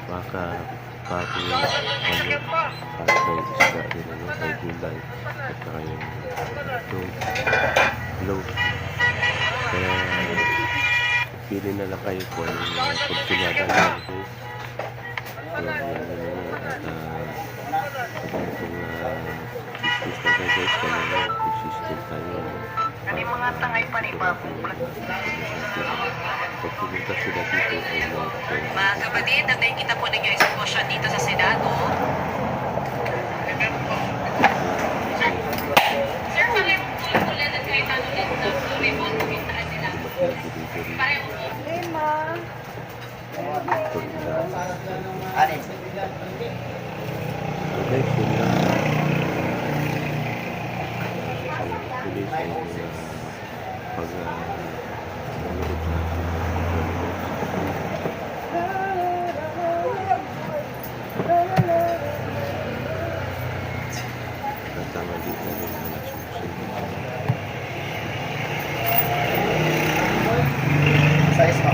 maka pati ano, may isda din ano, may gulay at saka yung loaf. Kaya pili na lang kayo kung anong porsyonada nyo, guys. So yan at itong business na tayo, guys, kaya consistent tayo Kani mga tangay pa ni Babu. pag pumunta sila dito ay Mga kapatid, nakikita po ninyo yung sitwasyon dito sa Senado. Sir, pala yung pula na kahit ano din sa remote kumintaan nila. Pareho po. Guys, yun lang. Tuloy sa inyo pag nanonood sa ating tama dito na rin mga susunod. Size mo.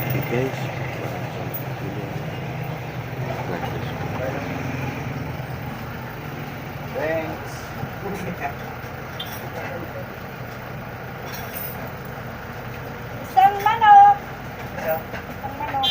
Okay guys, maraming salamat po niya. God bless you. Thanks. Isang manok. Isang manok.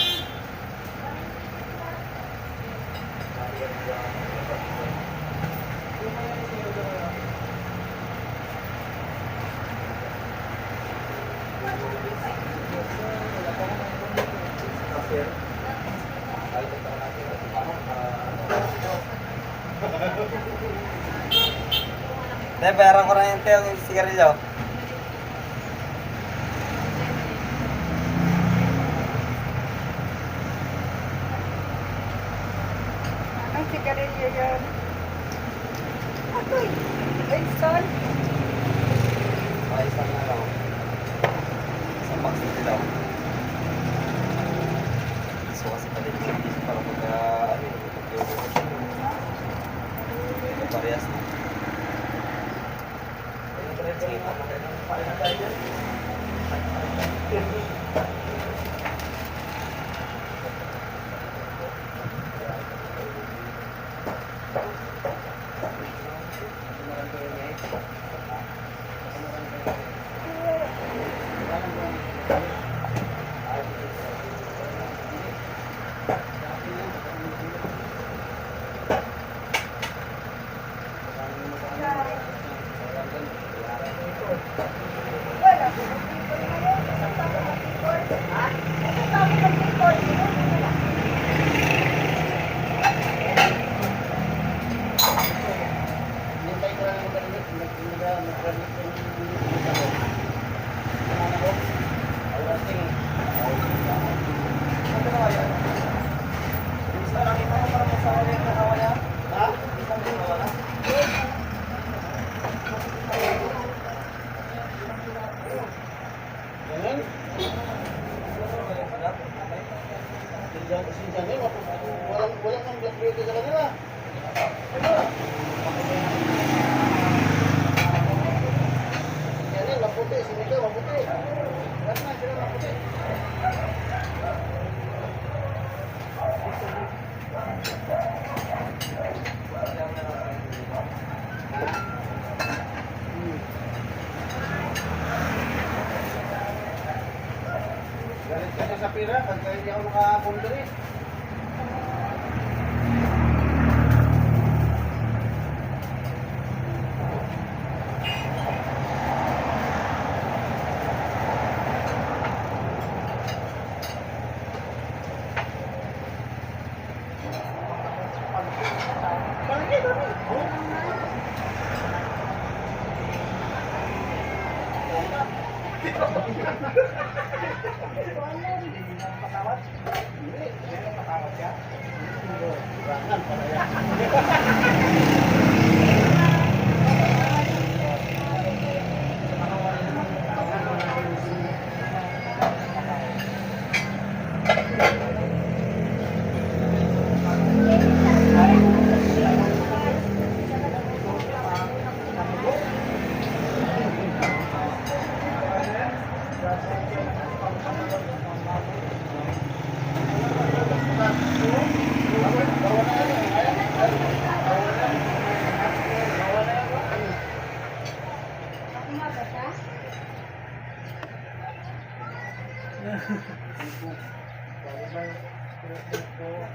Dahil bayaran ko na yung sigarilyo. Ang sigarilyo yun. Agoy. Ay, son. Okay, isang na lang. Isang box na dilaw. So kasi pala yung piso para pagka ano yung parehas na. Wala. Walang kang black beauty sa kanila. Yan, maputi. Sinigaw, maputi. Lahat na, sila maputi. Galit kasi sa pira, pagka hindi ako nakapunta rin.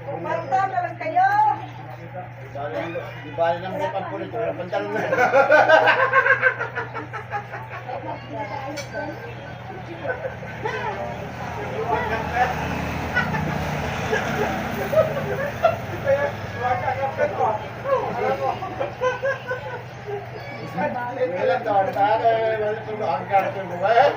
Kumarta na lang kayo. Di bali lang may pagpulit. Wala pantalon na. Wala tayo tayo. Wala tayo anggar sa buhay.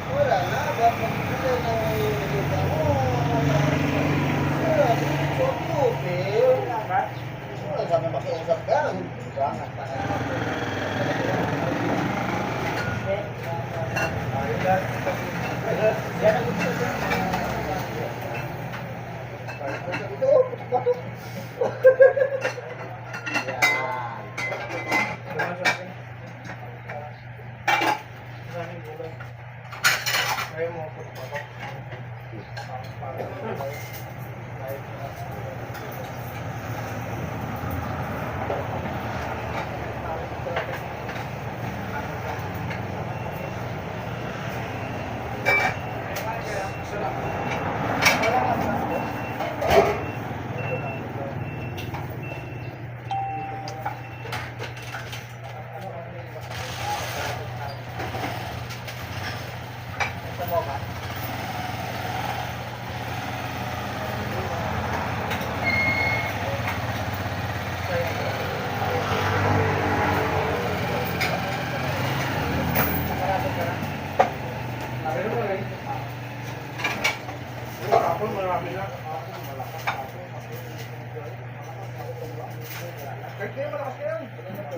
Wala na, bakit hindi na nakikita mo? Wala, wala kami makiusap ka.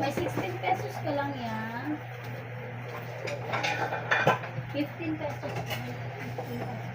May 16 pesos ka lang yan. 15 pesos. 15 pesos.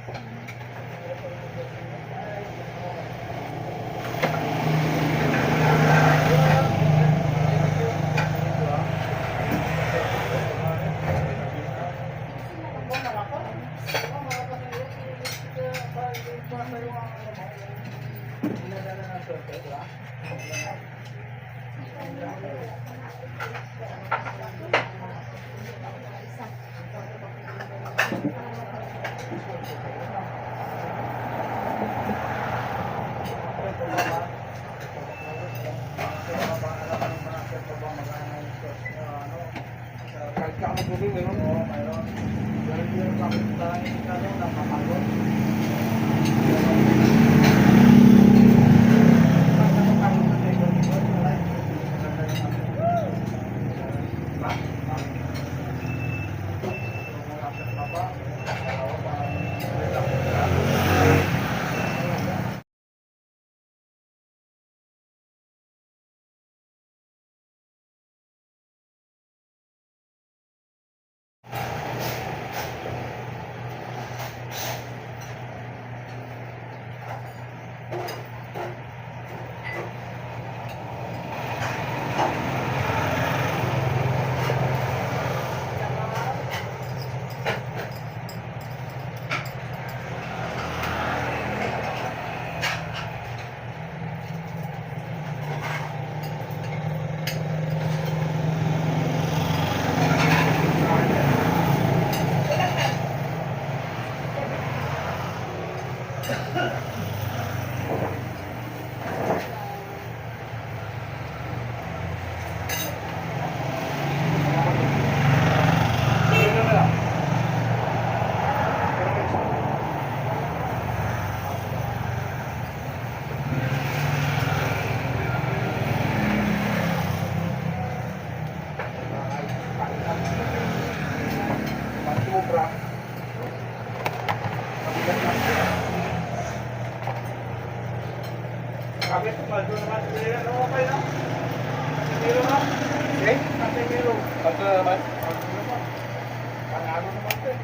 Paldo naman. Ano okay na? Kasimiro na? Okay? Kasimiro. Paldo naman? Paldo naman. Panalo naman ito eh.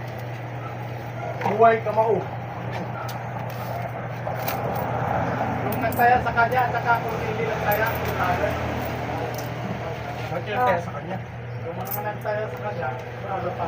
Buhay kamao. Yung nagtaya sa kanya, at saka kung hindi nagtaya, panalo. Bakit nagtaya sa kanya? Yung mga nagtaya sa kanya, panalo pa.